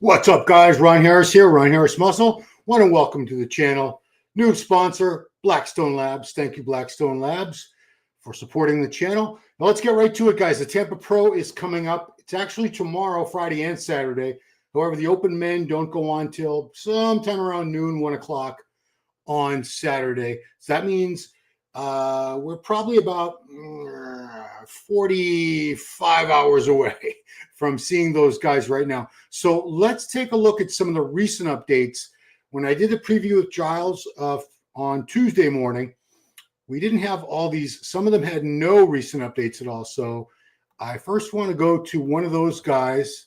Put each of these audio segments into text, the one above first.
What's up, guys? Ron Harris here, Ron Harris Muscle. Want to welcome to the channel. New sponsor, Blackstone Labs. Thank you, Blackstone Labs, for supporting the channel. Now let's get right to it, guys. The Tampa Pro is coming up. It's actually tomorrow, Friday and Saturday. However, the open men don't go on till sometime around noon, 1 o'clock on Saturday. So that means we're probably about 45 hours away from seeing those guys right now. So let's take a look at some of the recent updates. When I did the preview with Giles on Tuesday morning, we didn't have all these. Some of them had no recent updates at all. So I first want to go to one of those guys.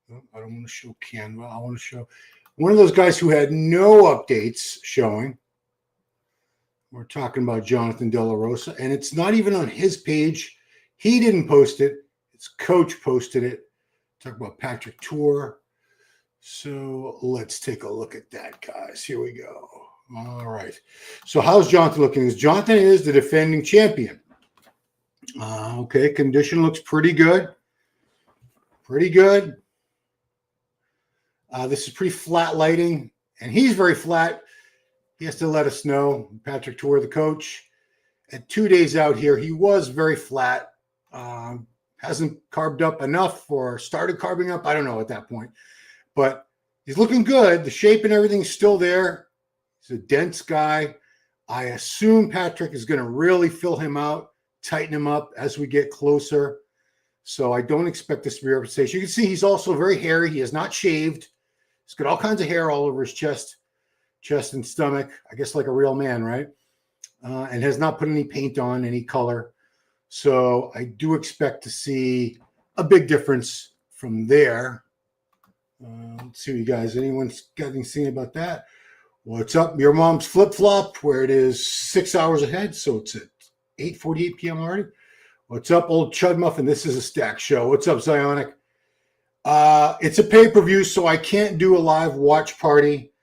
I don't want to show Canva. I want to show one of those guys who had no updates showing. We're talking about Jonathan De La Rosa, and it's not even on his page. He didn't post it. His coach posted it. Talk about Patrick Tour. So let's take a look at that, guys. Here we go. All right. So how's Jonathan looking? Jonathan is the defending champion. Okay, condition looks pretty good. Pretty good. This is pretty flat lighting, and he's very flat. He has to let us know. Patrick Tour, the coach, at 2 days out here, he was very flat. Hasn't carved up enough or started carving up. I don't know at that point. But he's looking good. The shape and everything's still there. He's a dense guy. I assume Patrick is going to really fill him out, tighten him up as we get closer. So I don't expect this to be a representation. You can see he's also very hairy. He is not shaved. He's got all kinds of hair all over his chest and stomach, I guess like a real man, right? And has not put any paint on, any color. So I do expect to see a big difference from there. Let's see, you guys, anyone's got anything to say about that? What's up? Your mom's flip-flop, where it is 6 hours ahead, so it's at 8:48 p.m. already. What's up, old Chud Muffin? This is a stack show. What's up, Zionic? It's a pay-per-view, so I can't do a live watch party.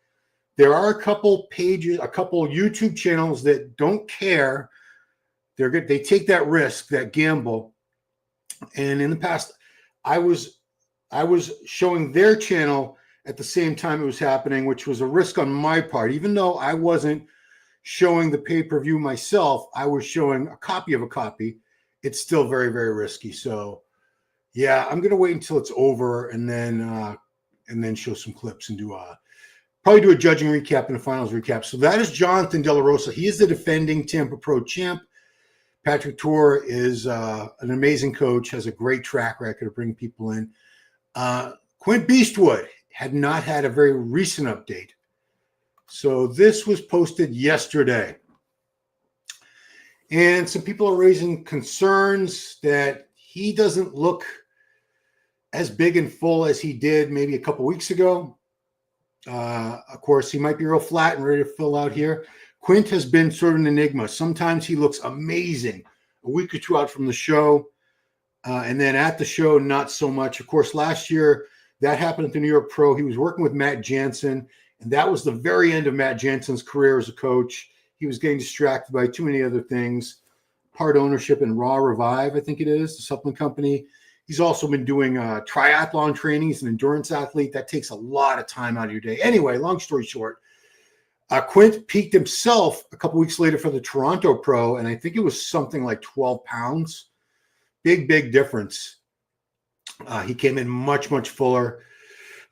There are a couple pages, a couple YouTube channels that don't care. They're good. They take that risk, that gamble. And in the past, I was showing their channel at the same time it was happening, which was a risk on my part. Even though I wasn't showing the pay-per-view myself, I was showing a copy of a copy. It's still very, very risky. So, yeah, I'm gonna wait until it's over and then show some clips and probably do a judging recap and a finals recap. So that is Jonathan De La Rosa. He is the defending Tampa Pro champ. Patrick Tour is an amazing coach, has a great track record of bringing people in. Quint Beastwood had not had a very recent update. So this was posted yesterday. And some people are raising concerns that he doesn't look as big and full as he did maybe a couple weeks ago. Of course, he might be real flat and ready to fill out here. Quint has been sort of an enigma. Sometimes he looks amazing a week or two out from the show. And then at the show, not so much. Of course, last year, that happened at the New York Pro. He was working with Matt Jansen, and that was the very end of Matt Jansen's career as a coach. He was getting distracted by too many other things. Part ownership in Raw Revive, I think it is, the supplement company. He's also been doing triathlon training. He's an endurance athlete. That takes a lot of time out of your day. Anyway, long story short, Quint peaked himself a couple weeks later for the Toronto Pro, and I think it was something like 12 pounds. Big, big difference. He came in much, much fuller.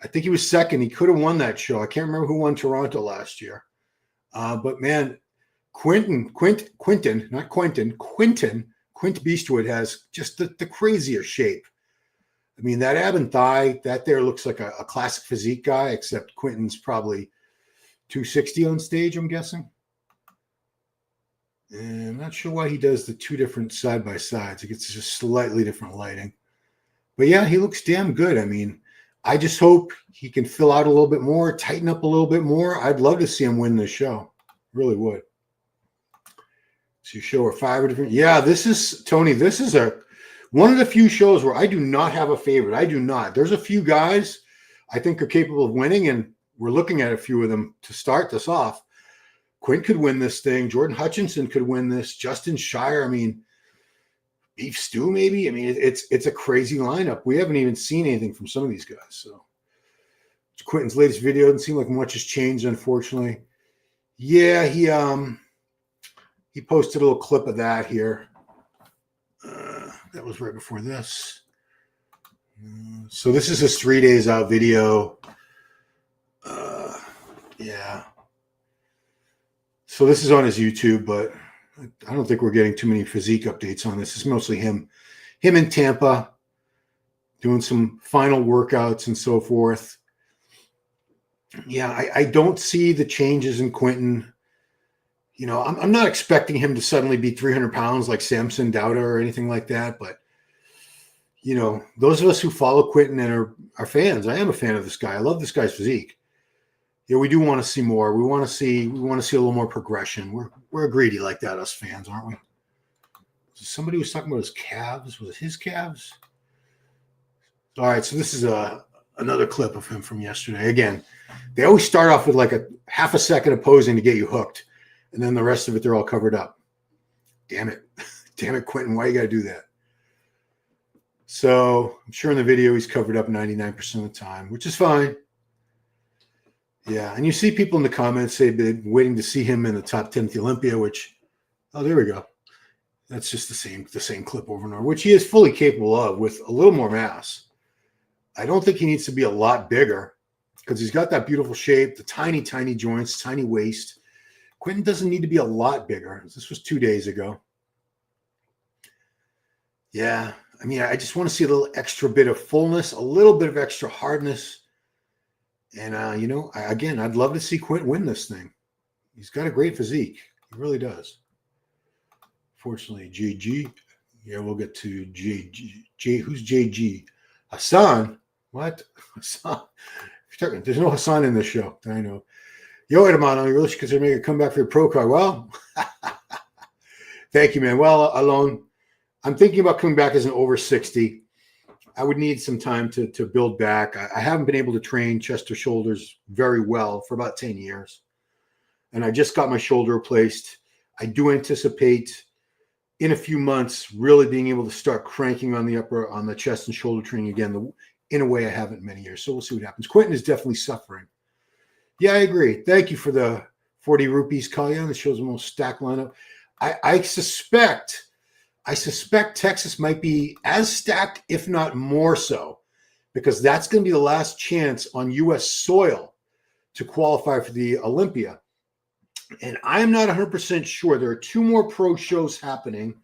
I think he was second. He could have won that show. I can't remember who won Toronto last year. But, man, Quint Beastwood has just the craziest shape. I mean, that ab and thigh, that there looks like a classic physique guy, except Quinton's probably 260 on stage, I'm guessing. And I'm not sure why he does the two different side-by-sides. It gets just slightly different lighting. But, yeah, he looks damn good. I mean, I just hope he can fill out a little bit more, tighten up a little bit more. I'd love to see him win this show. Really would. So you show her 5 different. Yeah, this is, Tony, this is one of the few shows where I do not have a favorite. I do not. There's a few guys I think are capable of winning, and we're looking at a few of them to start this off. Quint could win this thing. Jordan Hutchinson could win this. Justin Shire. I mean, Beef Stew, maybe. I mean, it's a crazy lineup. We haven't even seen anything from some of these guys. So It's Quentin's latest video. Doesn't seem like much has changed, unfortunately. Yeah, he posted a little clip of that here. That was right before this. So this is his 3 days out video. Yeah. So this is on his YouTube, but I don't think we're getting too many physique updates on this. It's mostly him in Tampa doing some final workouts and so forth. Yeah, I don't see the changes in Quentin. You know, I'm not expecting him to suddenly be 300 pounds like Samson Dauda or anything like that. But, you know, those of us who follow Quentin and are fans, I am a fan of this guy. I love this guy's physique. Yeah, we do want to see more. We want to see a little more progression. We're greedy like that, us fans, aren't we? Somebody was talking about his calves. Was it his calves? All right, so this is another clip of him from yesterday. Again, they always start off with like a half a second of posing to get you hooked, and then the rest of it, they're all covered up. Damn it. Damn it, Quentin, why you got to do that? So I'm sure in the video he's covered up 99% of the time, which is fine. Yeah, and you see people in the comments say they're waiting to see him in the top 10 at the Olympia, which, oh, there we go. That's just the same clip over and over, which he is fully capable of with a little more mass. I don't think he needs to be a lot bigger because he's got that beautiful shape, the tiny, tiny joints, tiny waist. Quentin doesn't need to be a lot bigger. This was 2 days ago. Yeah, I mean, I just want to see a little extra bit of fullness, a little bit of extra hardness. And, you know, again, I'd love to see Quentin win this thing. He's got a great physique. He really does. Fortunately, JG. Yeah, we'll get to JG. Who's JG? Hassan? What? Hassan? There's no Hassan in this show. I know. Yo, hermano, you really should consider making a comeback for your pro card. Well, thank you, man. Well, Alone, I'm thinking about coming back as an over 60. I would need some time to build back. I haven't been able to train chest or shoulders very well for about 10 years. And I just got my shoulder replaced. I do anticipate in a few months really being able to start cranking on the chest and shoulder training again in a way I haven't in many years. So we'll see what happens. Quentin is definitely suffering. Yeah, I agree. Thank you for the 40 rupees, Kalyan. That shows the most stacked lineup. I suspect Texas might be as stacked, if not more so, because that's going to be the last chance on U.S. soil to qualify for the Olympia. And I'm not 100% sure. There are 2 more pro shows happening.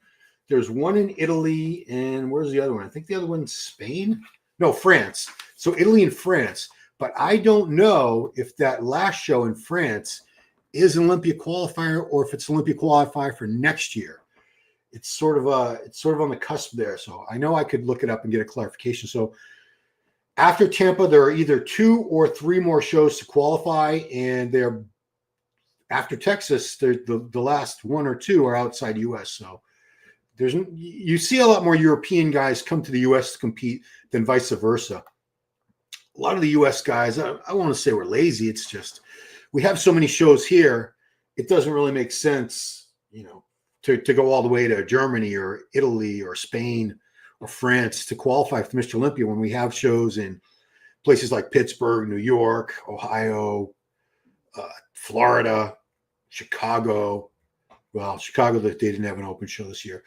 There's one in Italy, and where's the other one? I think the other one's Spain. No, France. So Italy and France. But I don't know if that last show in France is an Olympia qualifier or if it's an Olympia qualifier for next year. It's sort of on the cusp there. So I know I could look it up and get a clarification. So after Tampa, there are either 2 or 3 more shows to qualify, and they're after Texas, the last 1 or 2 are outside U.S. So you see a lot more European guys come to the U.S. to compete than vice versa. A lot of the U.S. guys, I want to say we're lazy. It's just we have so many shows here, it doesn't really make sense, you know, to go all the way to Germany or Italy or Spain or France to qualify for Mr. Olympia when we have shows in places like Pittsburgh, New York, Ohio, Florida, Chicago. Well, Chicago, they didn't have an open show this year.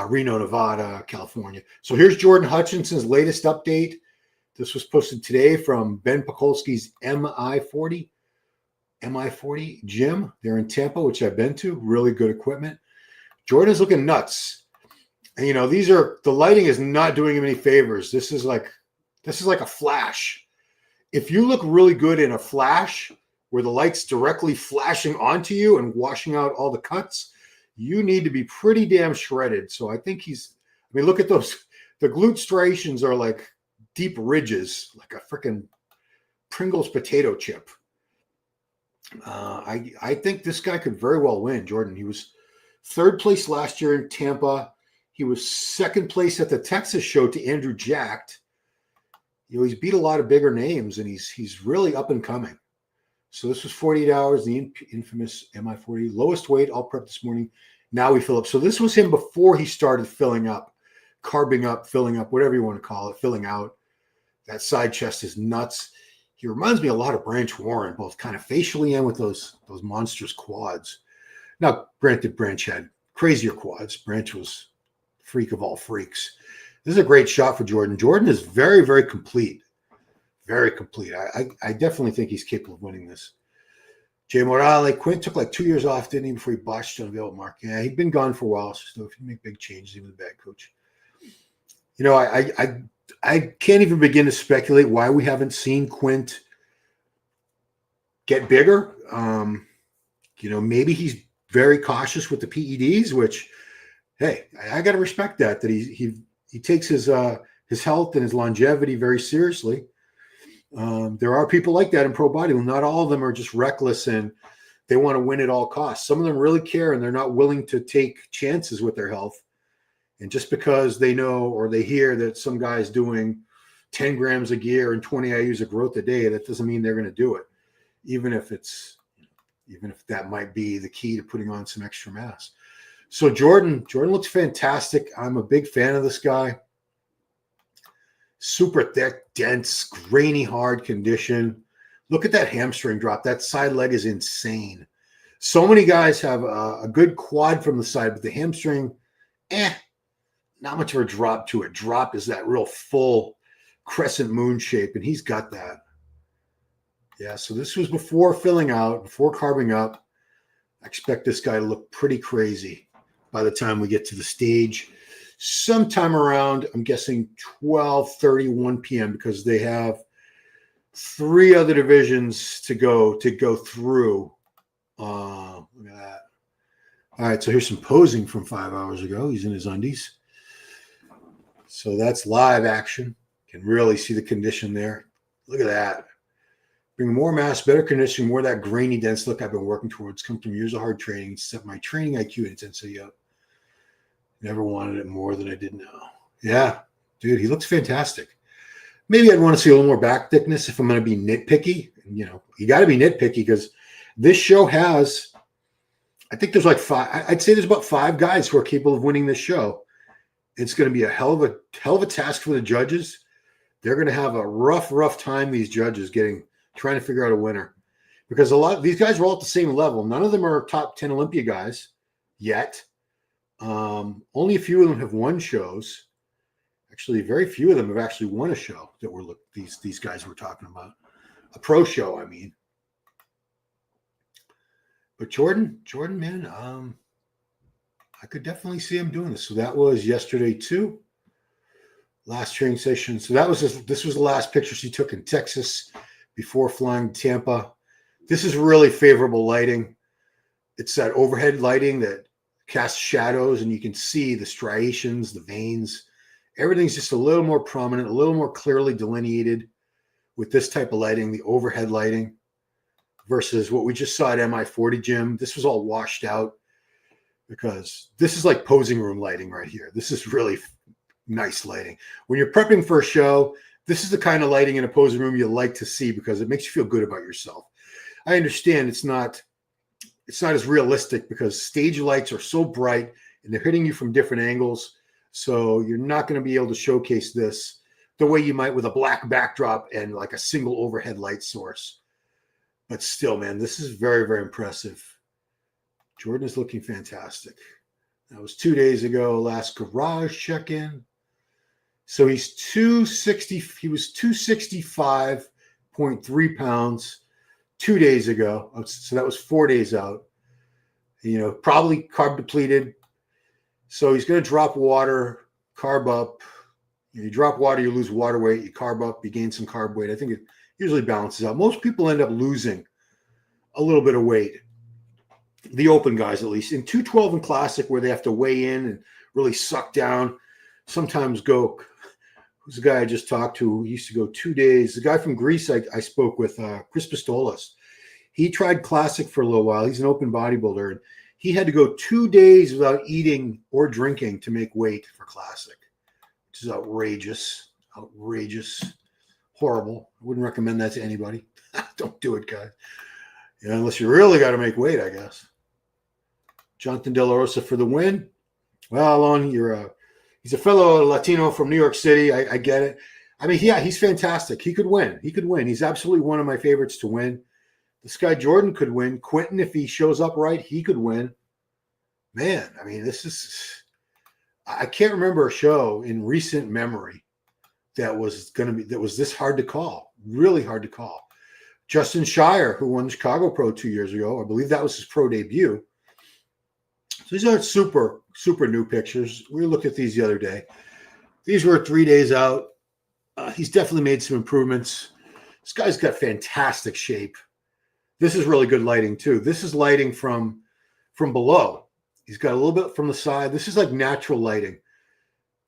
Reno, Nevada, California. So here's Jordan Hutchinson's latest update. This was posted today from Ben Pakulski's MI40 gym. They're in Tampa, which I've been to. Really good equipment. Jordan's looking nuts. And, you know, the lighting is not doing him any favors. This is like a flash. If you look really good in a flash where the light's directly flashing onto you and washing out all the cuts, you need to be pretty damn shredded. So I think look at those. The glute striations are like deep ridges, like a freaking Pringles potato chip. I think this guy could very well win, Jordan. He was 3rd place last year in Tampa. He was 2nd place at the Texas show to Andrew Jacked. You know, he's beat a lot of bigger names, and he's really up and coming. So this was 48 hours, the infamous MI40, lowest weight, all prep this morning. Now we fill up. So this was him before he started filling up, carbing up, filling up, whatever you want to call it, filling out. That side chest is nuts. He reminds me a lot of Branch Warren, both kind of facially and with those monstrous quads. Now, granted, Branch had crazier quads. Branch was freak of all freaks. This is a great shot for Jordan. Jordan is very, very complete. Very complete. I definitely think he's capable of winning this. Jay Morale, Quint took like 2 years off, didn't he, before he botched on Vail Mark? Yeah, he'd been gone for a while. So if you make big changes, he was a bad coach. You know, I can't even begin to speculate why we haven't seen Quint get bigger. You know, maybe he's very cautious with the PEDs, which, hey, I got to respect that he takes his health and his longevity very seriously. There are people like that in pro bodybuilding. Not all of them are just reckless and they want to win at all costs. Some of them really care and they're not willing to take chances with their health. And just because they know or they hear that some guy's doing 10 grams of gear and 20 IUs of growth a day, that doesn't mean they're going to do it, even if that might be the key to putting on some extra mass. So Jordan looks fantastic. I'm a big fan of this guy. Super thick, dense, grainy, hard condition. Look at that hamstring drop. That side leg is insane. So many guys have a good quad from the side, but the hamstring, not much of a drop to it. Drop is that real full crescent moon shape, and he's got that. Yeah, so this was before filling out, before carbing up. I expect this guy to look pretty crazy by the time we get to the stage. Sometime around, I'm guessing 12:30, 1 p.m. because they have 3 other divisions to go through. Look at that. All right, so here's some posing from 5 hours ago. He's in his undies. So that's live action. Can really see the condition there. Look at that. Bring more mass, better conditioning, more of that grainy, dense look I've been working towards. Come from years of hard training, set my training IQ and intensity up. Never wanted it more than I did now. Yeah, dude, he looks fantastic. Maybe I'd want to see a little more back thickness if I'm going to be nitpicky. You know, you got to be nitpicky because this show has, I think there's like 5. I'd say there's about 5 guys who are capable of winning this show. It's going to be a hell of a task for the judges. They're going to have a rough time, these judges, trying to figure out a winner. Because a lot of these guys are all at the same level. None of them are top 10 Olympia guys yet. Only a few of them have won shows. Actually, very few of them have actually won a show that these guys were talking about. A pro show, I mean. But Jordan, man, I could definitely see him doing this. So that was yesterday too. Last training session. So this was the last picture she took in Texas before flying to Tampa. This is really favorable lighting. It's that overhead lighting that casts shadows and you can see the striations, the veins. Everything's just a little more prominent, a little more clearly delineated with this type of lighting, the overhead lighting, versus what we just saw at MI40 gym. This was all washed out because this is like posing room lighting right here. This is really nice lighting. When you're prepping for a show, this is the kind of lighting in a posing room you like to see because it makes you feel good about yourself. I understand it's not as realistic because stage lights are so bright and they're hitting you from different angles. So you're not going to be able to showcase this the way you might with a black backdrop and like a single overhead light source. But still, man, this is very, very impressive. Jordan is looking fantastic. That was 2 days ago, last garage check-in. So he's 260. He was 265.3 pounds 2 days ago. So that was 4 days out. You know, probably carb depleted. So he's going to drop water, carb up. You drop water, you lose water weight. You carb up, you gain some carb weight. I think it usually balances out. Most people end up losing a little bit of weight. The open guys, at least. In 212 and Classic, where they have to weigh in and really suck down, sometimes go. Who's the guy I just talked to who used to go 2 days? The guy from Greece I spoke with, Chris Pistolas. He tried Classic for a little while. He's an open bodybuilder. And he had to go 2 days without eating or drinking to make weight for Classic, which is outrageous, horrible. I wouldn't recommend that to anybody. Don't do it, guys. Yeah, unless you really got to make weight, I guess. Jonathan De La Rosa for the win. Well, Alon, he's a fellow Latino from New York City. I get it. I mean, yeah, he's fantastic. He could win. He could win. He's absolutely one of my favorites to win. This guy Jordan could win. Quentin, if he shows up right, he could win. Man, I mean, I can't remember a show in recent memory that was this hard to call. Really hard to call. Justin Shire, who won the Chicago Pro 2 years ago, I believe that was his pro debut. So these aren't super, super new pictures. We looked at these the other day. These were 3 days out. He's definitely made some improvements. This guy's got fantastic shape. This is really good lighting too. This is lighting from below. He's got a little bit from the side. This is like natural lighting.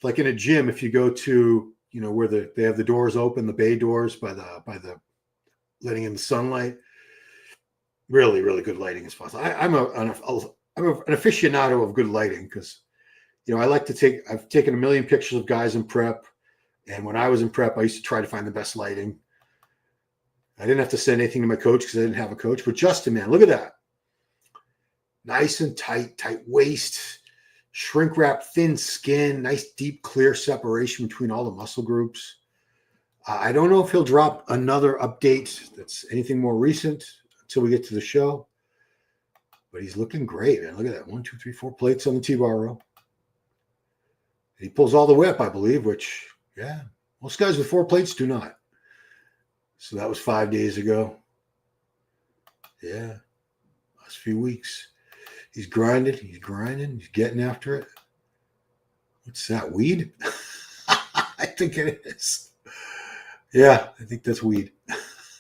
Like in a gym, if you go to, where they have the doors open, the bay doors by the letting in the sunlight. Really, really good lighting is possible. I'm an aficionado of good lighting because, I've taken a million pictures of guys in prep. And when I was in prep, I used to try to find the best lighting. I didn't have to send anything to my coach because I didn't have a coach. But Justin, man, look at that. Nice and tight waist, shrink wrap, thin skin, nice, deep, clear separation between all the muscle groups. I don't know if he'll drop another update that's anything more recent until we get to the show. But he's looking great, man. Look at that. 1, 2, 3, 4 plates on the T-bar row. He pulls all the way up, I believe, which, yeah, most guys with 4 plates do not. So that was 5 days ago. Yeah, last few weeks. He's grinding, he's getting after it. What's that, weed? I think it is. Yeah, I think that's weed.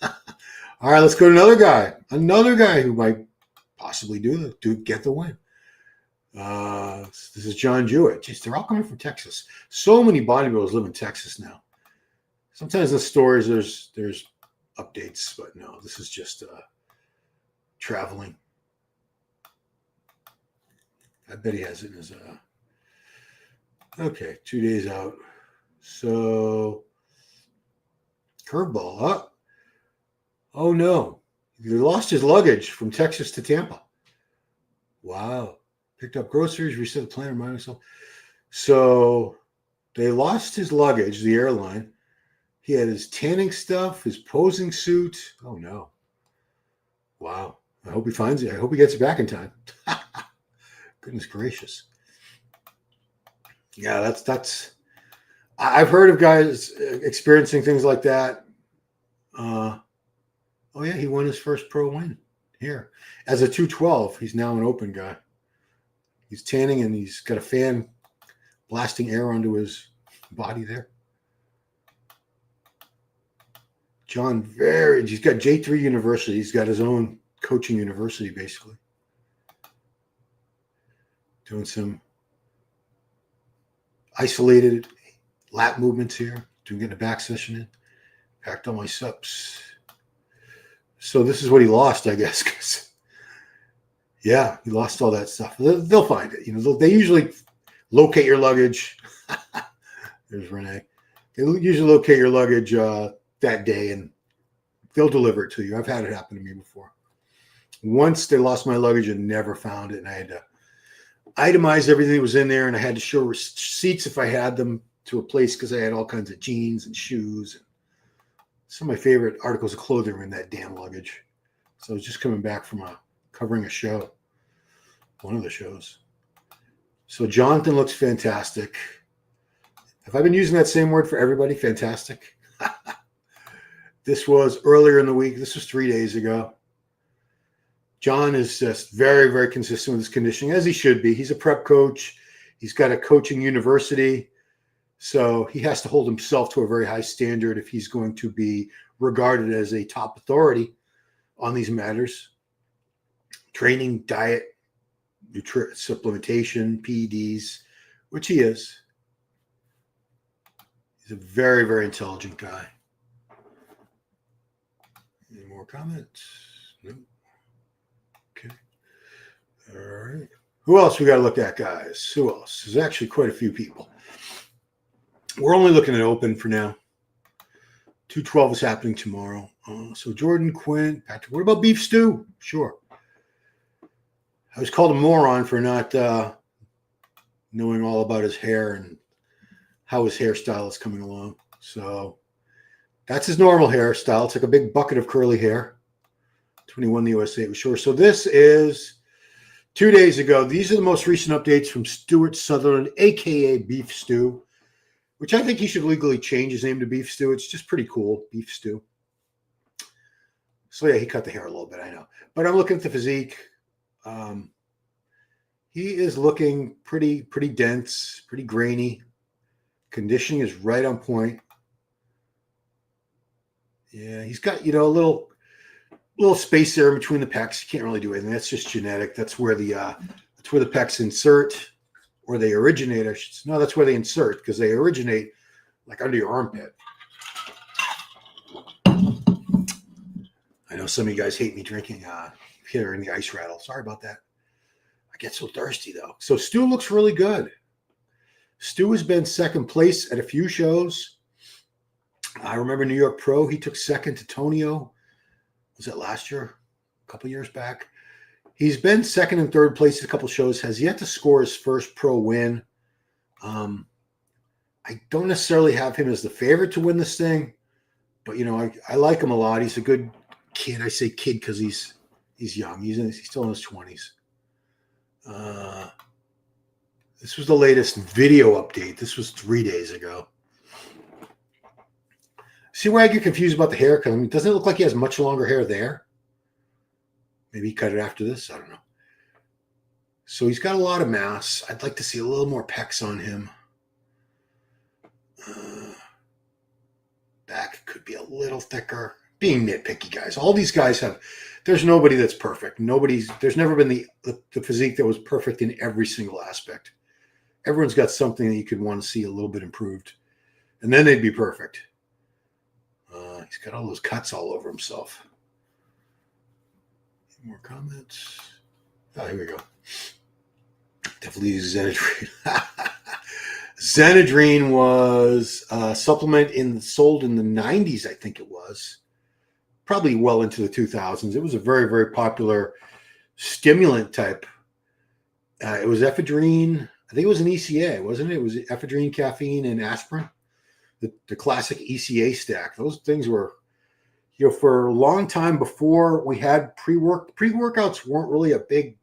All right, let's go to another guy who might possibly get the win. This is John Jewett. Jeez, they're all coming from Texas. So many bodybuilders live in Texas now. Sometimes in the stories there's updates, but no, this is just traveling. I bet he has it in his okay, 2 days out. So curveball up. Oh no. He lost his luggage from Texas to Tampa. Wow. Picked up groceries, reset the plan, reminded himself. So they lost his luggage, the airline. He had his tanning stuff, his posing suit. Oh no. Wow. I hope he finds it. I hope he gets it back in time. Goodness gracious. Yeah, that's I've heard of guys experiencing things like that. Oh yeah, he won his first pro win here. As a 212, he's now an open guy. He's tanning and he's got a fan blasting air onto his body there. John, he's got J3 University. He's got his own coaching university, basically. Doing some isolated lat movements here. Getting a back session in. Packed all my subs. So this is what he lost, I guess. 'Cause, yeah, he lost all that stuff. They'll find it. They usually locate your luggage. There's Renee. They usually locate your luggage that day, and they'll deliver it to you. I've had it happen to me before. Once they lost my luggage and never found it, and I had to itemize everything that was in there, and I had to show receipts if I had them to a place because I had all kinds of jeans and shoes. And some of my favorite articles of clothing were in that damn luggage. So I was just coming back from covering a show, one of the shows. So Jonathan looks fantastic. Have I been using that same word for everybody? Fantastic. This was earlier in the week. This was 3 days ago. John is just very, very consistent with his conditioning, as he should be. He's a prep coach. He's got a coaching university. So he has to hold himself to a very high standard if he's going to be regarded as a top authority on these matters. Training, diet, supplementation, PEDs, which he is. He's a very, very intelligent guy. Any more comments? No. Okay. All right. Who else we got to look at, guys? Who else? There's actually quite a few people. We're only looking at open for now. 212 is happening tomorrow. So Jordan, Quinn, Patrick. What about Beef Stew? Sure. I was called a moron for not knowing all about his hair and how his hairstyle is coming along. So That's his normal hairstyle. It's like a big bucket of curly hair. 21 the USA was sure. So this is 2 days ago. These are the most recent updates from Stuart Sutherland, a.k.a. Beef Stew, which I think he should legally change his name to Beef Stew. It's just pretty cool, Beef Stew. So, yeah, he cut the hair a little bit, I know. But I'm looking at the physique. He is looking pretty dense, pretty grainy. Conditioning is right on point. Yeah, he's got, a little space there in between the pecs. You can't really do anything. That's just genetic. That's where the pecs insert, or they originate. No, that's where they insert, because they originate like under your armpit. I know some of you guys hate me drinking here in the ice rattle. Sorry about that. I get so thirsty though. So Stu looks really good. Stu has been second place at a few shows. I remember New York Pro. He took second to Tonio. Was that last year? A couple years back. He's been second and third place at a couple shows. Has yet to score his first pro win. I don't necessarily have him as the favorite to win this thing, but I like him a lot. He's a good kid. I say kid because he's young. He's still in his 20s. This was the latest video update. This was 3 days ago. See where I get confused about the haircut? Doesn't it look like he has much longer hair there? Maybe he cut it after this. I don't know. So he's got a lot of mass. I'd like to see a little more pecs on him. Back could be a little thicker. Being nitpicky, guys. All these guys there's nobody that's perfect. There's never been the physique that was perfect in every single aspect. Everyone's got something that you could want to see a little bit improved. And then they'd be perfect. He's got all those cuts all over himself. More comments. Oh, here we go. Definitely Xenadrine. Xenadrine was a supplement sold in the 90s, I think it was. Probably well into the 2000s. It was a very, very popular stimulant type. It was ephedrine. I think it was an ECA, wasn't it? It was ephedrine, caffeine, and aspirin. The classic ECA stack. Those things were, for a long time before we had pre-workouts weren't really a big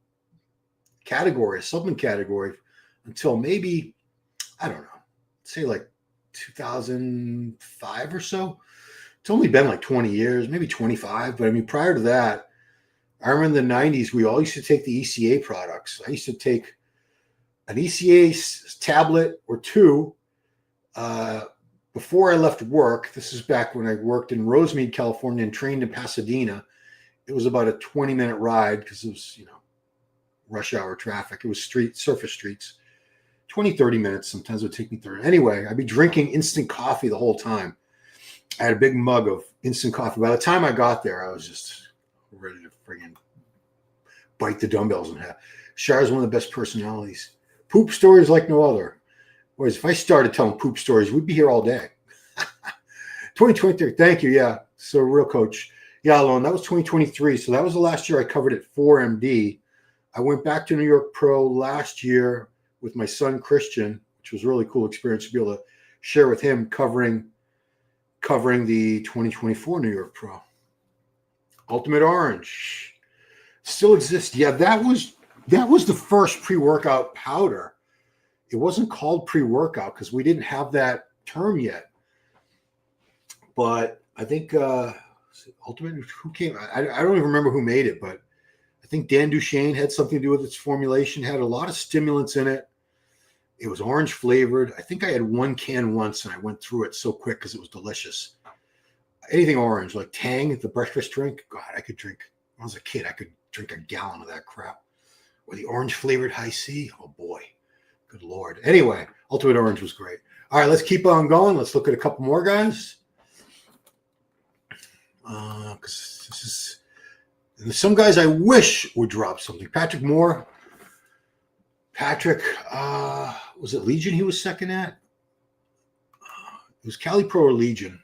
category, a supplement category, until maybe, I don't know, say like 2005 or so. It's only been like 20 years, maybe 25. But prior to that, I remember in the 90s, we all used to take the ECA products. I used to take an ECA tablet or two before I left work. This is back when I worked in Rosemead, California, and trained in Pasadena. It was about a 20-minute ride because it was, rush hour traffic. It was surface streets. 20, 30 minutes. Sometimes it would take me 30. Anyway, I'd be drinking instant coffee the whole time. I had a big mug of instant coffee. By the time I got there, I was just ready to friggin' bite the dumbbells in half. Shar's one of the best personalities. Poop stories like no other. Whereas if I started telling poop stories, we'd be here all day. 2023. Thank you. Yeah. So real coach. Yeah, Alon, that was 2023. So that was the last year I covered at 4MD. I went back to New York Pro last year with my son, Christian, which was a really cool experience to be able to share with him covering the 2024 New York Pro. Ultimate Orange still exists. Yeah, that was the first pre-workout powder. It wasn't called pre-workout because we didn't have that term yet. But I think Ultimate, who came? I don't even remember who made it, but I think Dan Duchesne had something to do with its formulation. Had a lot of stimulants in it. It was orange flavored. I think I had one can once, and I went through it so quick because it was delicious. Anything orange, like Tang, the breakfast drink. God, I could drink. When I was a kid, I could drink a gallon of that crap. Or the orange flavored High C. Oh boy, good Lord. Anyway, Ultimate Orange was great. All right, let's keep on going. Let's look at a couple more guys. Because this is, and there's some guys I wish would drop something. Patrick Moore. Patrick, was it Legion he was second at? It was Cali Pro or Legion.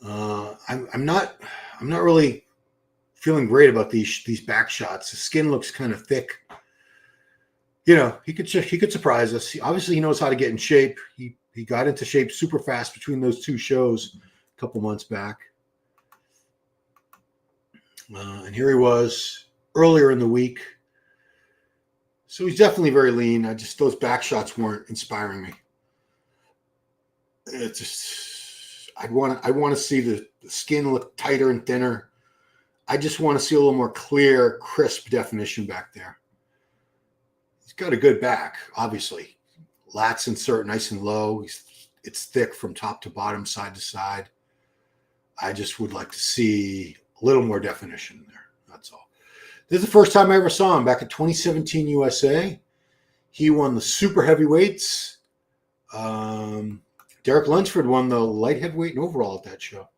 I'm not really feeling great about these back shots. The skin looks kind of thick. He could surprise us. Obviously, he knows how to get in shape. He got into shape super fast between those two shows couple months back. And here he was earlier in the week. So he's definitely very lean. Those back shots weren't inspiring me. It's just, I want to see the skin look tighter and thinner. I just want to see a little more clear, crisp definition back there. He's got a good back, obviously. Lats insert nice and low. It's thick from top to bottom, side to side. I just would like to see a little more definition in there. That's all. This is the first time I ever saw him back at 2017 USA. He won the super heavyweights. Derek Lunsford won the light heavyweight and overall at that show.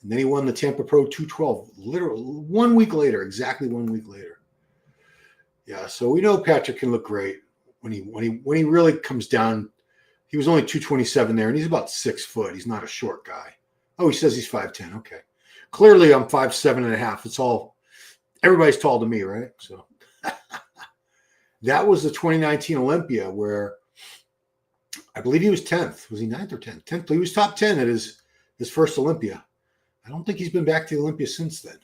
And then he won the Tampa Pro 212, literally 1 week later, exactly 1 week later. Yeah, so we know Patrick can look great when he really comes down. He was only 227 there, and he's about 6 foot. He's not a short guy. Oh, he says he's 5'10". Okay. Clearly, I'm 5'7.5". It's all, everybody's tall to me, right? So that was the 2019 Olympia where I believe he was 10th. Was he 9th or 10th? 10th. He was top 10 at his first Olympia. I don't think he's been back to the Olympia since then.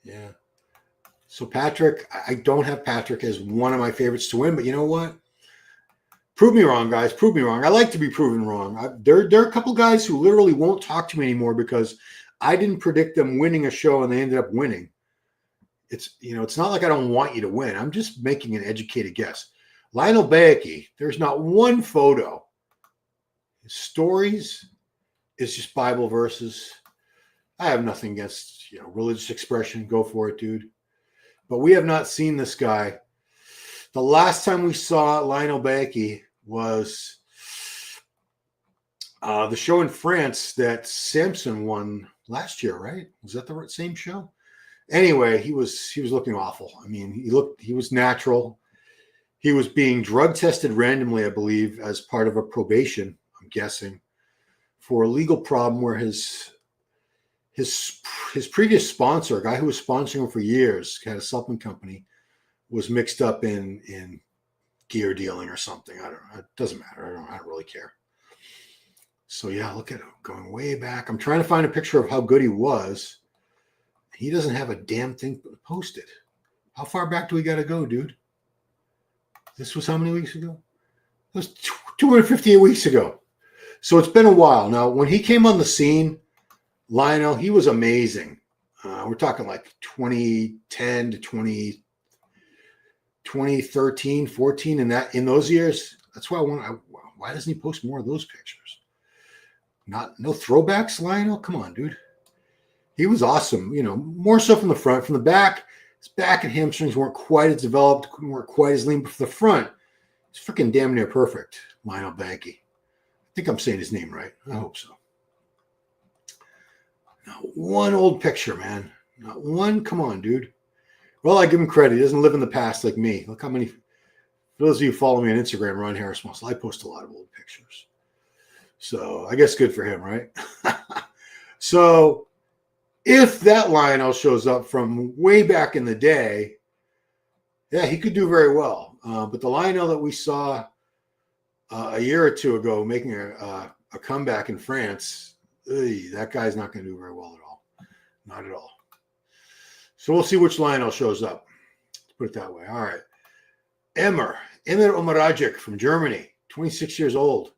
Yeah. So Patrick, I don't have Patrick as one of my favorites to win, but you know what? Prove me wrong, guys. Prove me wrong. I like to be proven wrong. There are a couple guys who literally won't talk to me anymore because I didn't predict them winning a show and they ended up winning. It's not like I don't want you to win. I'm just making an educated guess. Lionel Bayeki, there's not one photo. His stories is just Bible verses. I have nothing against, religious expression. Go for it, dude. But we have not seen this guy. The last time we saw Lionel Bayeki was the show in France that Samson won last year, right? Was that the same show? Anyway, he was looking awful. I mean, he was natural. He was being drug tested randomly, I believe, as part of a probation, I'm guessing, for a legal problem where his previous sponsor, a guy who was sponsoring him for years, had a supplement company, was mixed up in gear dealing or something. I don't know. It doesn't matter. I don't really care. So yeah, look at him going way back. I'm trying to find a picture of how good he was. He doesn't have a damn thing posted. How far back do we got to go, dude? This was how many weeks ago? It was 258 weeks ago. So it's been a while. Now, when he came on the scene, Lionel, he was amazing. We're talking like 2010 to 2013, 14, in those years. That's why why doesn't he post more of those pictures? No throwbacks, Lionel? Come on, dude. He was awesome. More so from the front. From the back, his back and hamstrings weren't quite as developed, weren't quite as lean, but for the front, it's freaking damn near perfect. Lionel Bayeki. I think I'm saying his name right. I hope so. Not one old picture, man. Not one. Come on, dude. Well, I give him credit. He doesn't live in the past like me. Look how many. For those of you who follow me on Instagram, Ron Harris Muscle, I post a lot of old pictures. So I guess good for him, right? So if that Lionel shows up from way back in the day, yeah, he could do very well. But the Lionel that we saw a year or two ago making a comeback in France, that guy's not going to do very well at all. Not at all. So we'll see which Lionel shows up. Let's put it that way. All right. Emir Omaragic from Germany, 26 years old.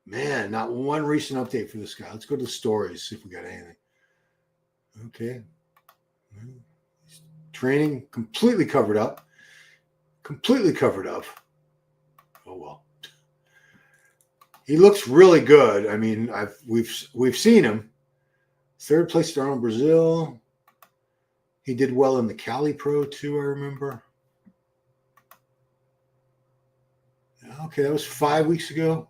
Man, not one recent update for this guy. Let's go to the stories, see if we got anything. Okay. Training completely covered up. Completely covered up. Oh, well. He looks really good. I mean, we've seen him. Third place down in Brazil. He did well in the Cali Pro too, I remember. Okay, that was 5 weeks ago.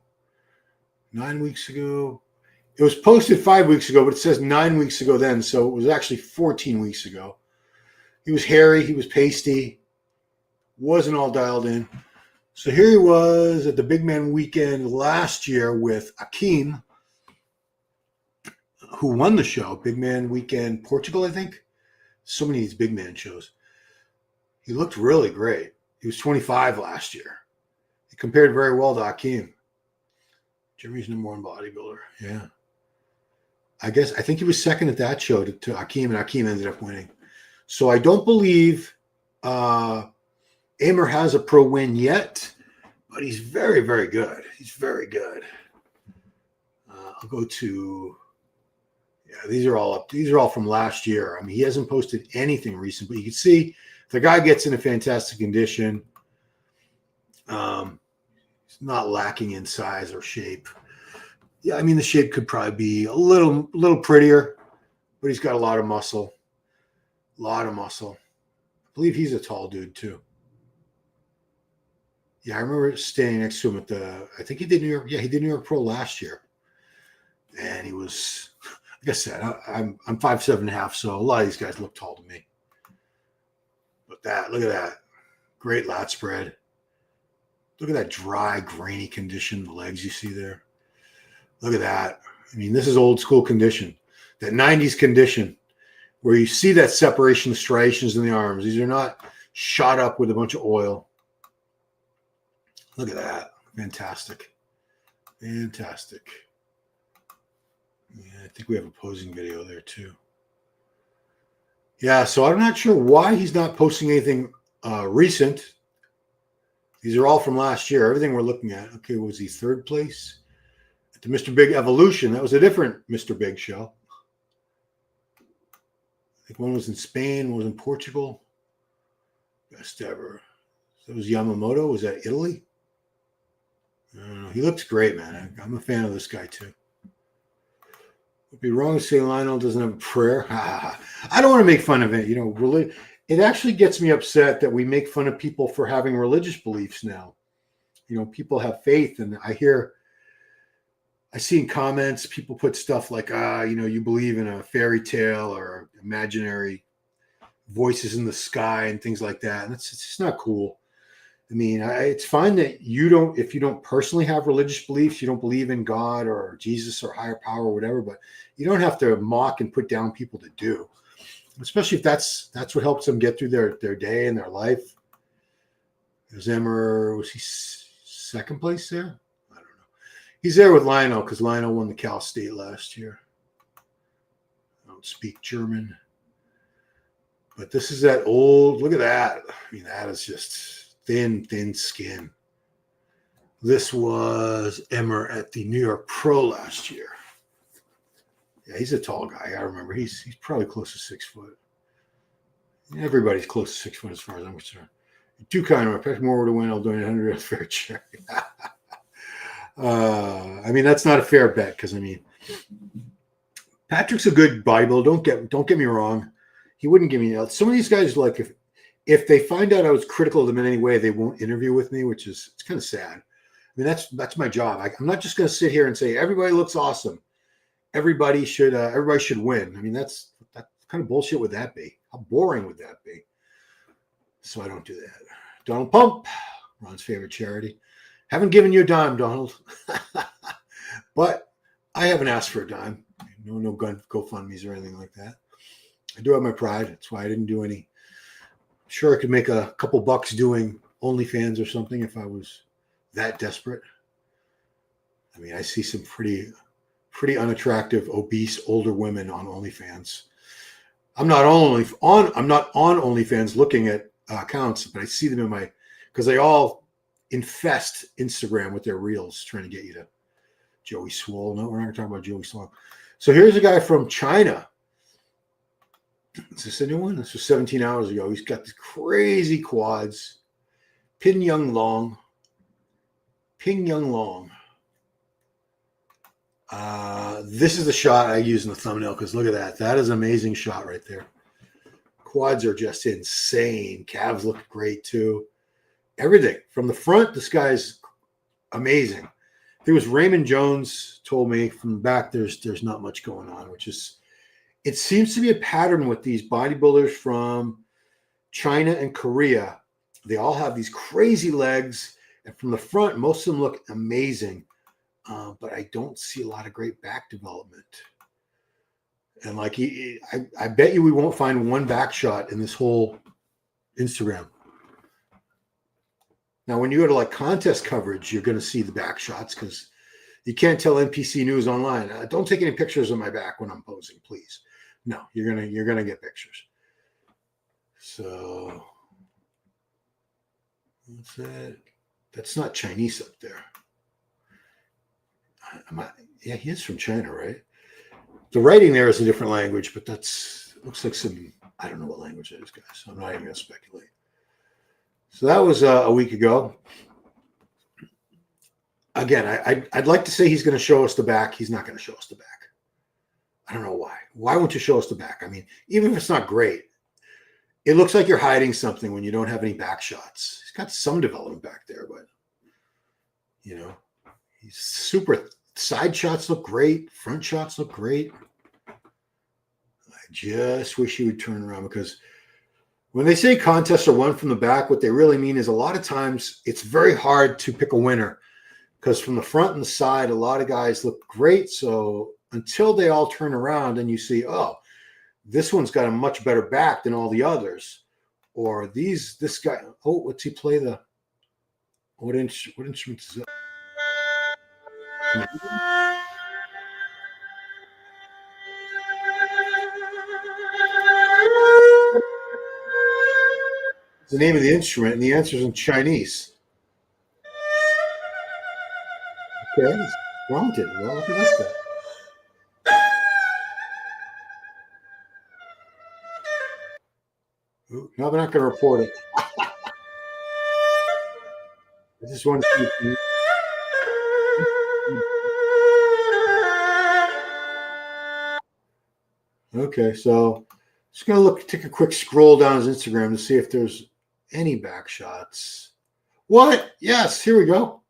9 weeks ago. It was posted 5 weeks ago, but it says 9 weeks ago then, so it was actually 14 weeks ago. He was hairy. He was pasty. Wasn't all dialed in. So here he was at the Big Man Weekend last year with Akeem, who won the show. Big Man Weekend Portugal, I think. So many of these big man shows. He looked really great. He was 25 last year. He compared very well to Akeem. Jimmy's #1 bodybuilder. Yeah. I think he was second at that show to Akeem, and Akeem ended up winning. So I don't believe Amer has a pro win yet, but he's very, very good. He's very good. I'll go to, yeah, these are all up. These are all from last year. I mean, he hasn't posted anything recent, but you can see the guy gets in a fantastic condition. He's not lacking in size or shape. Yeah, I mean, the shape could probably be a little prettier, but he's got a lot of muscle. A lot of muscle. I believe he's a tall dude too. Yeah, I remember standing next to him at I think he did New York. Yeah, he did New York Pro last year. And he was, like I said, I'm 5'7.5", so a lot of these guys look tall to me. But look at that. Great lat spread. Look at that dry, grainy condition, the legs you see there. Look at that. I mean, this is old school condition. That 90s condition where you see that separation of striations in the arms. These are not shot up with a bunch of oil. Look at that. Fantastic. Fantastic. Yeah, I think we have a posing video there too. Yeah, so I'm not sure why he's not posting anything recent. These are all from last year. Everything we're looking at. Okay, what was he? Third place at the Mr. Big Evolution. That was a different Mr. Big show. I think one was in Spain, one was in Portugal. Best ever. So it was Yamamoto. Was that Italy? I don't know. He looks great, man. I'm a fan of this guy too. It'd be wrong to say Lionel doesn't have a prayer. I don't want to make fun of it. You know, it actually gets me upset that we make fun of people for having religious beliefs now. You know, people have faith, and I see in comments people put stuff like, you know, you believe in a fairy tale or imaginary voices in the sky and things like that. And it's just not cool. I mean, it's fine that if you don't personally have religious beliefs, you don't believe in God or Jesus or higher power or whatever, but you don't have to mock and put down people that do, especially if that's what helps them get through their day and their life. There's Emmer. Was he second place there? I don't know. He's there with Lionel because Lionel won the Cal State last year. I don't speak German. But this is that old, look at that. I mean, that is just thin skin. This was Emmer at the New York Pro last year. Yeah, he's a tall guy. I remember he's probably close to 6 foot. Everybody's close to 6 foot as far as I'm concerned. Too kind of Patrick Moore to win. I'll donate 100 fair share. I mean, that's not a fair bet because I mean, Patrick's a good bodybuilder. Don't get me wrong. He wouldn't give me some of these guys. Like if they find out I was critical of them in any way, they won't interview with me, which is it's kind of sad. I mean, that's my job. I'm not just going to sit here and say everybody looks awesome. Everybody should win. I mean, that kind of bullshit would that be? How boring would that be? So I don't do that. Donald Pump, Ron's favorite charity. Haven't given you a dime, Donald, but I haven't asked for a dime. No GoFundMe's or anything like that. I do have my pride. That's why I didn't do any. I'm sure I could make a couple bucks doing OnlyFans or something if I was that desperate. I mean, I see some pretty unattractive, obese, older women on OnlyFans. I'm not on OnlyFans looking at accounts, but I see them because they all infest Instagram with their reels trying to get you to Joey Swole. No, we're not going to talk about Joey Swole. So here's a guy from China. Is this a new one? This was 17 hours ago. He's got these crazy quads. Ping Young Long. This is the shot I use in the thumbnail because look at that. That is an amazing shot right there. Quads are just insane. Calves look great too. Everything. From the front, this guy's amazing. It was Raymond Jones told me from the back there's not much going on, which is it seems to be a pattern with these bodybuilders from China and Korea. They all have these crazy legs, and from the front, most of them look amazing. But I don't see a lot of great back development. And like I bet you we won't find one back shot in this whole Instagram. Now, when you go to like contest coverage, you're going to see the back shots because You can't tell NPC News Online, don't take any pictures of my back when I'm posing, please. No, you're gonna get pictures. So that's it. That's not Chinese up there. Yeah, he is from China, right? The writing there is a different language, but looks like some, I don't know what language it is, guys. So I'm not even going to speculate. So that was a week ago. Again, I'd like to say he's going to show us the back. He's not going to show us the back. I don't know why. Why won't you show us the back? I mean, even if it's not great, it looks like you're hiding something when you don't have any back shots. He's got some development back there, but, you know, he's super. Side shots look great. Front shots look great. I just wish he would turn around, because when they say contests are won from the back, what they really mean is a lot of times it's very hard to pick a winner, because from the front and the side, a lot of guys look great. So until they all turn around and you see, oh, this one's got a much better back than all the others, or this guy, oh, what's he play what instrument is that? The name of the instrument, and the answer is in Chinese. Okay, he's talented. Well, look at this guy. Ooh, no, they're not going to report it. I just want to see. Okay, so just going to take a quick scroll down his Instagram to see if there's any back shots. What? Yes, here we go.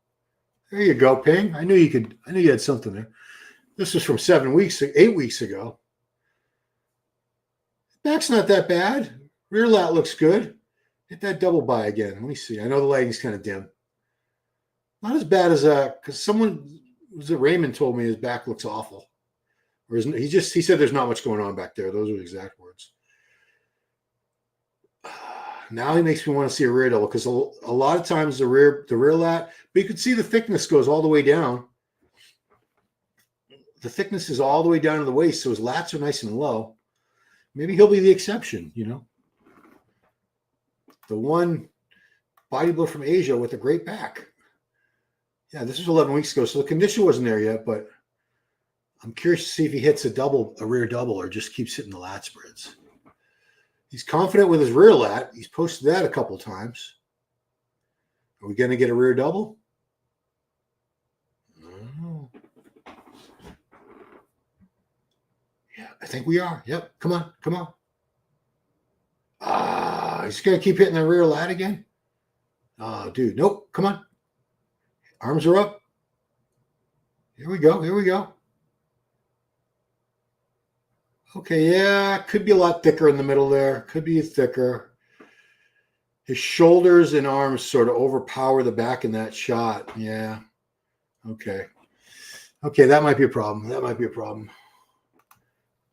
There you go, Ping. I knew you had something there. This was from 8 weeks ago. Back's not that bad. Rear lat looks good. Hit that double by again. Let me see. I know the lighting's kind of dim. Not as bad as because someone was it Raymond told me his back looks awful. Or he said there's not much going on back there. Those are the exact words. Now he makes me want to see a rear double, because a lot of times the rear lat, but you can see the thickness goes all the way down. The thickness is all the way down to the waist, so his lats are nice and low. Maybe he'll be the exception, you know. The one bodybuilder from Asia with a great back. Yeah, this was 11 weeks ago, so the condition wasn't there yet, but I'm curious to see if he hits a rear double, or just keeps hitting the lat spreads. He's confident with his rear lat. He's posted that a couple times. Are we going to get a rear double? No. Yeah, I think we are. Yep. Come on. He's going to keep hitting the rear lat again? Oh, dude. Nope. Come on. Arms are up. Here we go. Okay, yeah, could be a lot thicker in the middle there. Could be thicker. His shoulders and arms sort of overpower the back in that shot. Yeah. Okay, that might be a problem.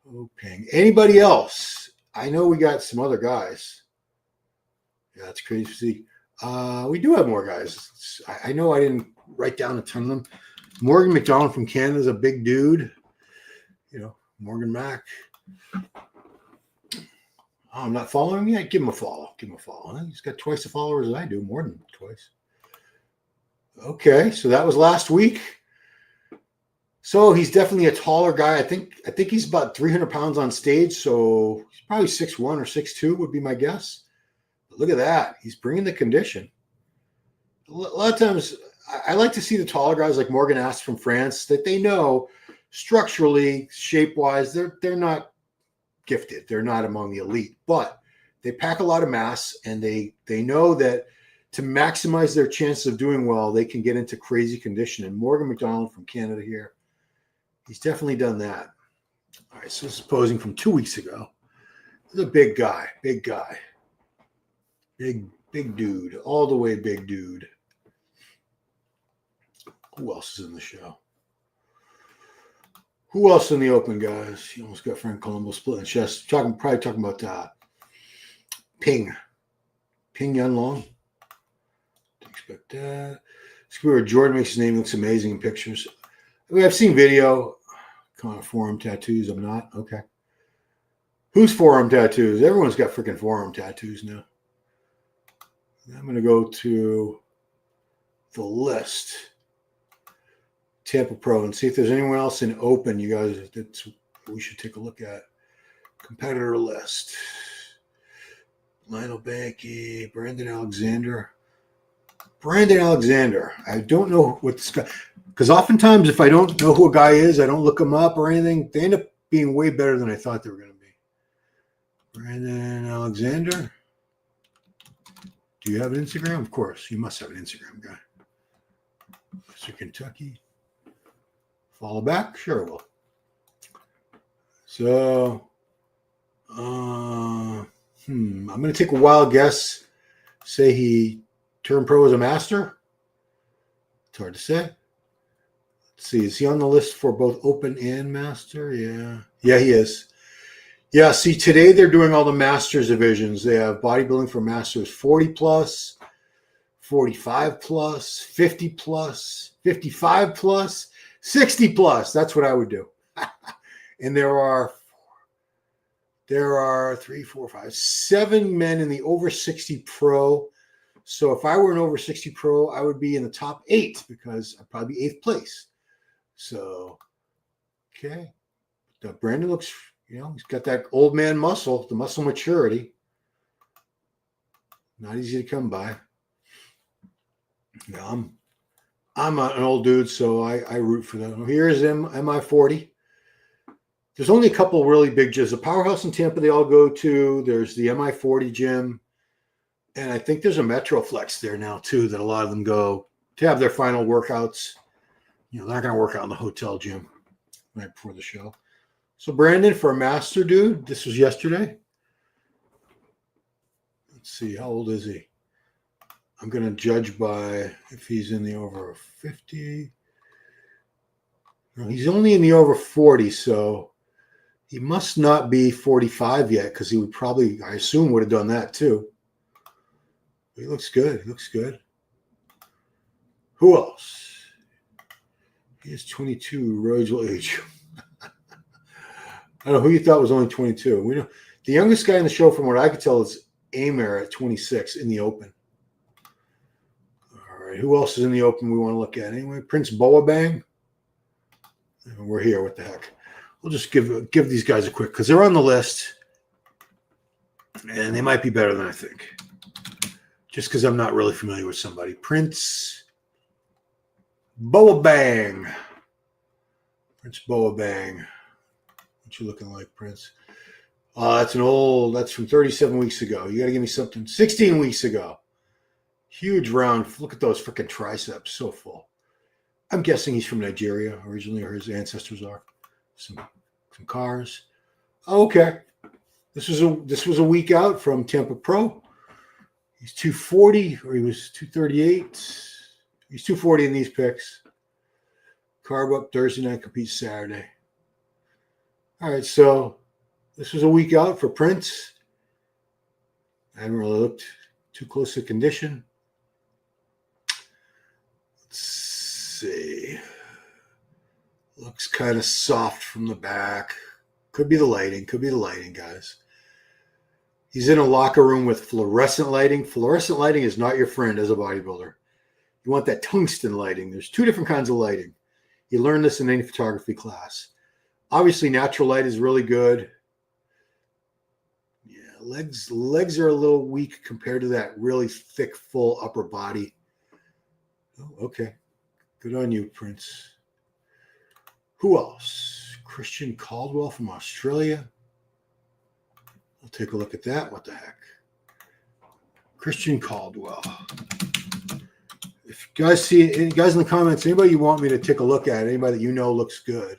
Oh, Ping. Anybody else? I know we got some other guys. Yeah, that's crazy to see. We do have more guys. I know I didn't write down a ton of them. Morgan McDonald from Canada is a big dude. You know, Morgan Mac. Oh, I'm not following yet. Give him a follow. He's got twice the followers as I do, more than twice. Okay, so that was last week. So he's definitely a taller guy. I think he's about 300 pounds on stage, so he's probably 6'1" or 6'2" would be my guess. But look at that. He's bringing the condition. A lot of times, I like to see the taller guys like Morgan Ast from France, that they know structurally, shape-wise, they're not gifted. They're not among the elite, but they pack a lot of mass, and they know that to maximize their chances of doing well, they can get into crazy condition. And Morgan McDonald from Canada here, he's definitely done that. All right, so this is posing from 2 weeks ago. This is a big guy. Big dude, all the way big dude. Who else is in the show? Who else in the open, guys? You almost got Frank Colombo splitting chest. Probably talking about Ping Yun Long. Expect that. This is where Jordan makes his name looks amazing in pictures. I mean, I've seen video. Kind of forearm tattoos. I'm not. Okay. Who's forearm tattoos? Everyone's got freaking forearm tattoos now. I'm going to go to the list. Tampa Pro and see if there's anyone else in open, you guys, that we should take a look at. Competitor list. Lionel Banky, Brandon Alexander. I don't know what this guy, because oftentimes if I don't know who a guy is, I don't look him up or anything. They end up being way better than I thought they were going to be. Brandon Alexander. Do you have an Instagram? Of course. You must have an Instagram guy. Mr. Kentucky. Follow back? Sure, I will. So, I'm going to take a wild guess. Say he turned pro as a master. It's hard to say. Let's see. Is he on the list for both open and master? Yeah. Yeah, he is. Yeah, see, today they're doing all the masters divisions. They have bodybuilding for masters 40 plus, 45 plus, 50 plus, 55 plus, 60 plus. That's what I would do. And there are 3, 4, 5, 7 men in the over 60 pro. So if I were an over 60 pro, I would be in the top 8 because I'd probably be 8th place. So, okay. Brandon looks, he's got that old man muscle, the muscle maturity. Not easy to come by. Yeah, I'm an old dude, so I root for them. Here's MI40. There's only a couple really big gyms. The Powerhouse in Tampa, they all go to. There's the MI40 gym. And I think there's a Metroflex there now, too, that a lot of them go to have their final workouts. They're not going to work out in the hotel gym right before the show. So, Brandon, for a master dude, this was yesterday. Let's see, how old is he? I'm going to judge by if he's in the over 50. No, he's only in the over 40, so he must not be 45 yet because he would probably, I assume, would have done that too. He looks good. Who else? He is 22. Rhodes will age. I don't know who you thought was only 22. We know the youngest guy in the show, from what I could tell, is Amer at 26 in the open. All right, who else is in the open we want to look at anyway? Prince Boabang. We're here. What the heck? We'll just give these guys a quick, because they're on the list, and they might be better than I think. Just because I'm not really familiar with somebody. Prince Boabang. What you looking like, Prince? That's from 37 weeks ago. You got to give me something. 16 weeks ago. Huge round. Look at those freaking triceps. So full. I'm guessing he's from Nigeria originally, or his ancestors are. Some cars. Okay. This was a week out from Tampa Pro. He's 240, or he was 238. He's 240 in these picks. Carb up Thursday night, competes Saturday. All right, so this was a week out for Prince. I haven't really looked too close to condition. Let's see. Looks kind of soft from the back. Could be the lighting, guys. He's in a locker room with fluorescent lighting. Fluorescent lighting is not your friend as a bodybuilder. You want that tungsten lighting. There's 2 different kinds of lighting. You learn this in any photography class. Obviously, natural light is really good. Yeah, legs are a little weak compared to that really thick, full upper body. Oh, okay. Good on you, Prince. Who else? Christian Caldwell from Australia. I'll take a look at that. What the heck? Christian Caldwell. If you guys see, any guys in the comments, anybody you want me to take a look at, anybody that you know looks good.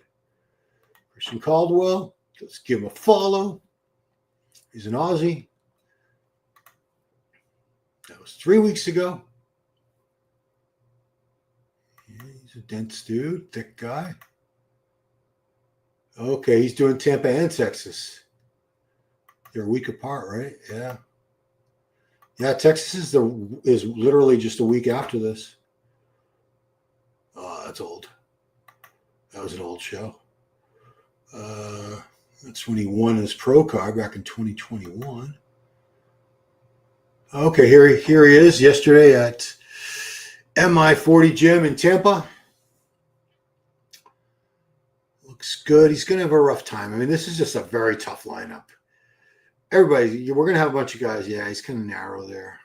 Christian Caldwell, let's give him a follow. He's an Aussie. That was 3 weeks ago. Yeah, he's a dense dude, thick guy. Okay, he's doing Tampa and Texas. They're a week apart, right? Yeah. Yeah, Texas is literally just a week after this. Oh, that's old. That was an old show. That's when he won his pro card back in 2021. Okay, here he is yesterday at MI40 Gym in Tampa. Looks good. He's going to have a rough time. I mean, this is just a very tough lineup. Everybody, we're going to have a bunch of guys. Yeah, he's kind of narrow there.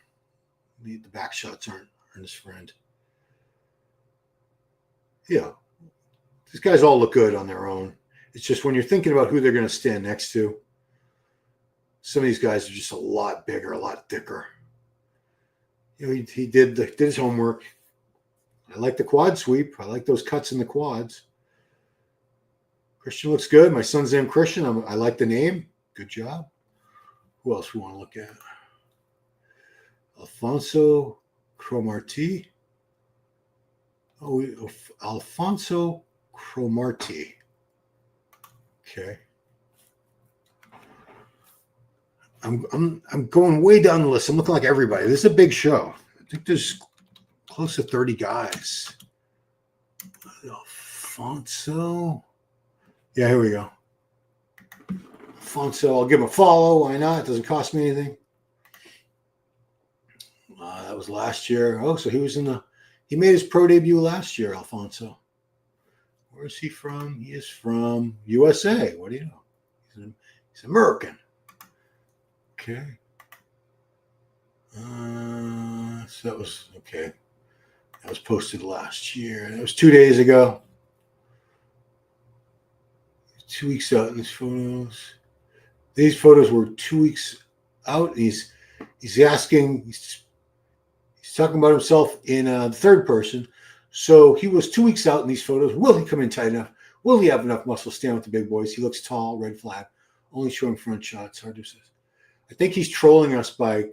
The back shots aren't his friend. Yeah, these guys all look good on their own. It's just when you're thinking about who they're going to stand next to, some of these guys are just a lot bigger, a lot thicker. You know, he did his homework. I like the quad sweep. I like those cuts in the quads. Christian looks good. My son's named Christian. I like the name. Good job. Who else we want to look at? Alfonso Cromartie. Oh, Alfonso Cromartie. Okay. I'm going way down the list. I'm looking like everybody. This is a big show. I think there's close to 30 guys. Alfonso. Yeah, here we go. Alfonso, I'll give him a follow. Why not? It doesn't cost me anything. That was last year. Oh, so he made his pro debut last year, Alfonso. Where is he from? He is from USA. What do you know? He's American. Okay. So that was okay. That was posted last year. That was 2 days ago. 2 weeks out in these photos. These photos were 2 weeks out. He's asking. He's talking about himself in the third person. So he was 2 weeks out in these photos. Will he come in tight enough? Will he have enough muscle to stand with the big boys? He looks tall, red flag, only showing front shots. Hard to say. I think he's trolling us by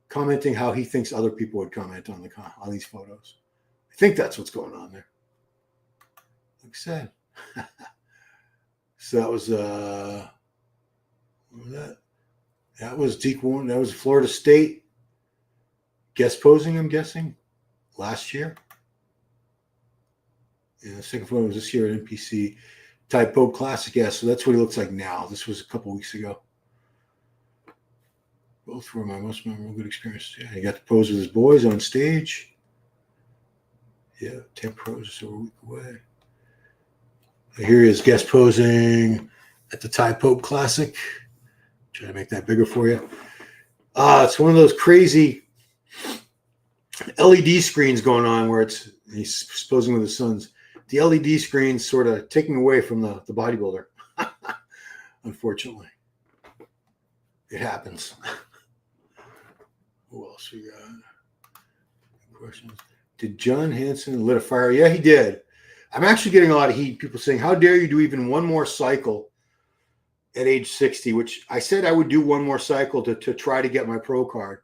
commenting how he thinks other people would comment on these photos. I think that's what's going on there. Like I said. So that was that was Deke Warren. That was Florida State guest posing, I'm guessing, last year. And the second photo was this year at NPC Type Pope Classic. Yeah, so that's what he looks like now. This was a couple weeks ago. Both were my most memorable good experiences. Yeah, he got to pose with his boys on stage. Yeah, Tampa Pro is a week away. Here he is guest posing at the Type Pope Classic. Try to make that bigger for you. It's one of those crazy LED screens going on where he's posing with his sons. The LED screen's sort of taking away from the bodybuilder. Unfortunately. It happens. Who else we got? Questions. Did John Hansen lit a fire? Yeah, he did. I'm actually getting a lot of heat. People saying, how dare you do even one more cycle at age 60, which I said I would do one more cycle to try to get my pro card.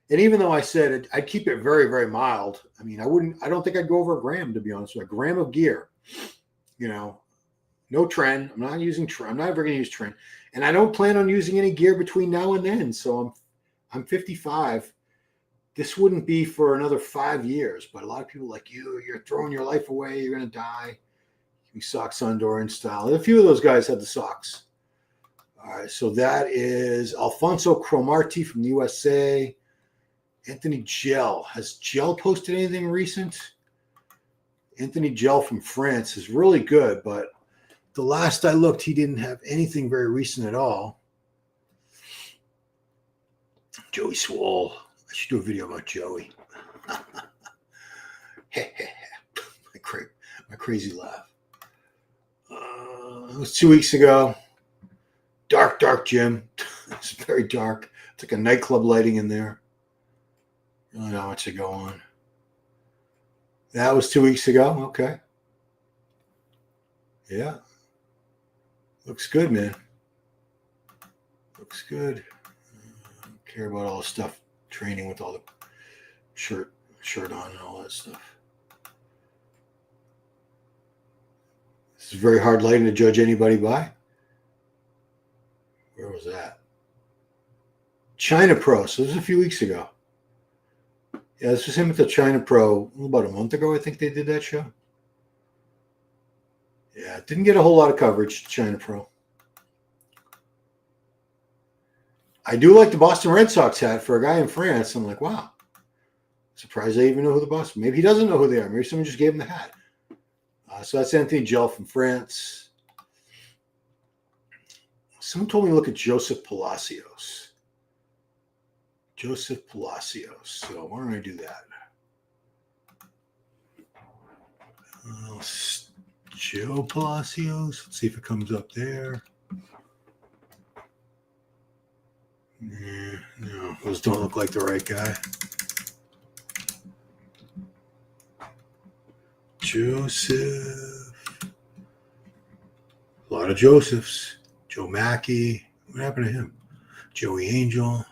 And even though I said it, I'd keep it very, very mild. I mean, I don't think I'd go over a gram, to be honest with you. A gram of gear, no trend. I'm not using trend. I'm not ever going to use trend. And I don't plan on using any gear between now and then. So I'm 55. This wouldn't be for another 5 years. But a lot of people like you're throwing your life away. You're going to die. We socks on Dorian style. And a few of those guys had the socks. All right. So that is Alfonso Cromartie from the USA. Anthony Gel. Has Gel posted anything recent? Anthony Gel from France is really good, but the last I looked, he didn't have anything very recent at all. Joey Swole. I should do a video about Joey. My crazy laugh. It was 2 weeks ago. Dark gym. It's very dark. It's like a nightclub lighting in there. Really not much to go on. That was 2 weeks ago. Okay. Yeah. Looks good, man. Looks good. I don't care about all the stuff, training with all the shirt on and all that stuff. This is very hard lighting to judge anybody by. Where was that? China Pro. So this was a few weeks ago. Yeah, this was him at the China Pro about a month ago. I think they did that show. Yeah, didn't get a whole lot of coverage, China Pro. I do like the Boston Red Sox hat for a guy in France. I'm like, wow. Surprised they even know who the Boston. Maybe he doesn't know who they are. Maybe someone just gave him the hat. So that's Anthony Gel from France. Someone told me to look at Joseph Palacios. Joseph Palacios. So why don't I do that? Joe Palacios. Let's see if it comes up there. No, those don't look like the right guy. Joseph. A lot of Josephs. Joe Mackey. What happened to him? Joey Angel.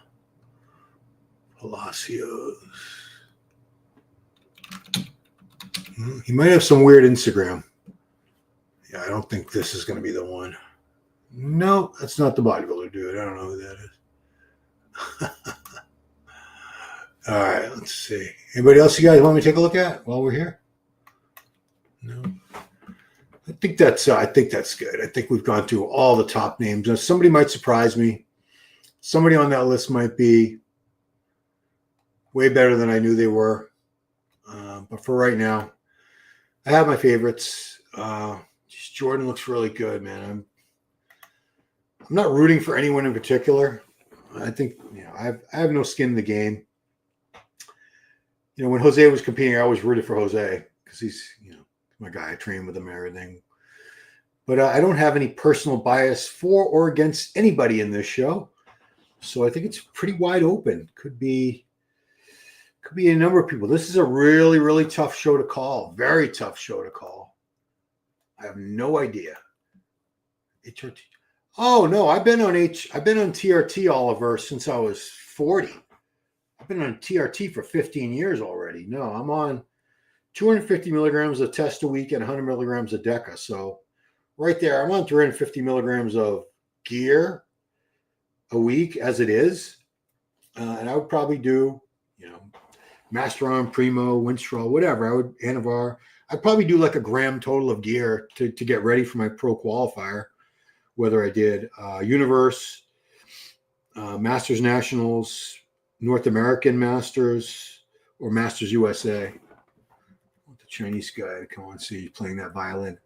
Palacios. He might have some weird Instagram. Yeah, I don't think this is going to be the one. No, that's not the bodybuilder dude. I don't know who that is. All right, let's see. Anybody else you guys want me to take a look at while we're here? No. I think that's good. I think we've gone through all the top names. Now, somebody might surprise me. Somebody on that list might be way better than I knew they were. But for right now, I have my favorites. Jordan looks really good, man. I'm not rooting for anyone in particular. I think, I have no skin in the game. When Jose was competing, I always rooted for Jose because he's, my guy. I train with him and everything. But I don't have any personal bias for or against anybody in this show. So I think it's pretty wide open. Could be a number of people. This is a really, really tough show to call. Very tough show to call. I have no idea. HRT. Oh no, I've been on TRT, Oliver, since I was 40. I've been on TRT for 15 years already. No, I'm on 250 milligrams of test a week and 100 milligrams of Deca. So right there, I'm on 350 milligrams of gear a week as it is. And I would probably do, Masteron, Primo, Winstrol, whatever. Anavar. I'd probably do like a gram total of gear to get ready for my pro qualifier. Whether I did Universe, Masters Nationals, North American Masters, or Masters USA. I want the Chinese guy to come on and see you playing that violin.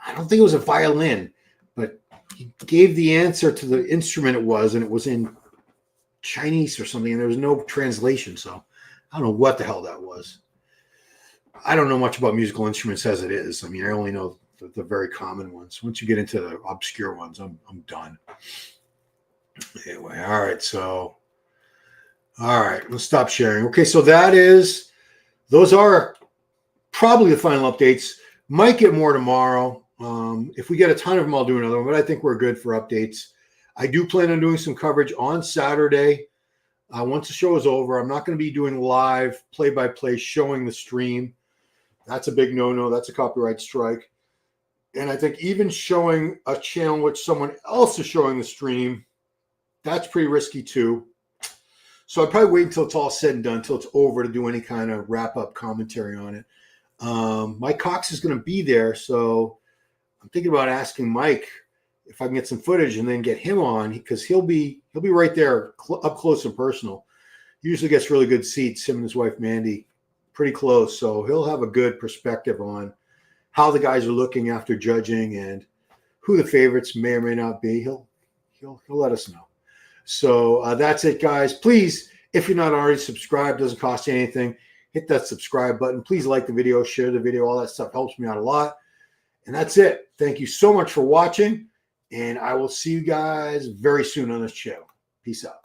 I don't think it was a violin, but he gave the answer to the instrument it was, and it was in Chinese or something, and there was no translation. So I don't know what the hell that was. I don't know much about musical instruments as it is. I mean, I only know the very common ones. Once you get into the obscure ones, I'm done. Anyway, all right, let's stop sharing. Okay, so those are probably the final updates. Might get more tomorrow. If we get a ton of them, I'll do another one, but I think we're good for updates. I do plan on doing some coverage on Saturday. Once the show is over, I'm not going to be doing live play-by-play showing the stream. That's a big no-no. That's a copyright strike. And I think even showing a channel which someone else is showing the stream, that's pretty risky too. So I'd probably wait until it's all said and done, until it's over, to do any kind of wrap-up commentary on it. Mike Cox is going to be there, so I'm thinking about asking Mike if I can get some footage and then get him on, because he'll be right there up close and personal. He usually gets really good seats, him and his wife Mandy, pretty close. So he'll have a good perspective on how the guys are looking after judging and who the favorites may or may not be. He'll let us know. So that's it, guys. Please, if you're not already subscribed, doesn't cost you anything, hit that subscribe button. Please like the video, share the video. All that stuff helps me out a lot. And that's it. Thank you so much for watching, and I will see you guys very soon on this channel. Peace out.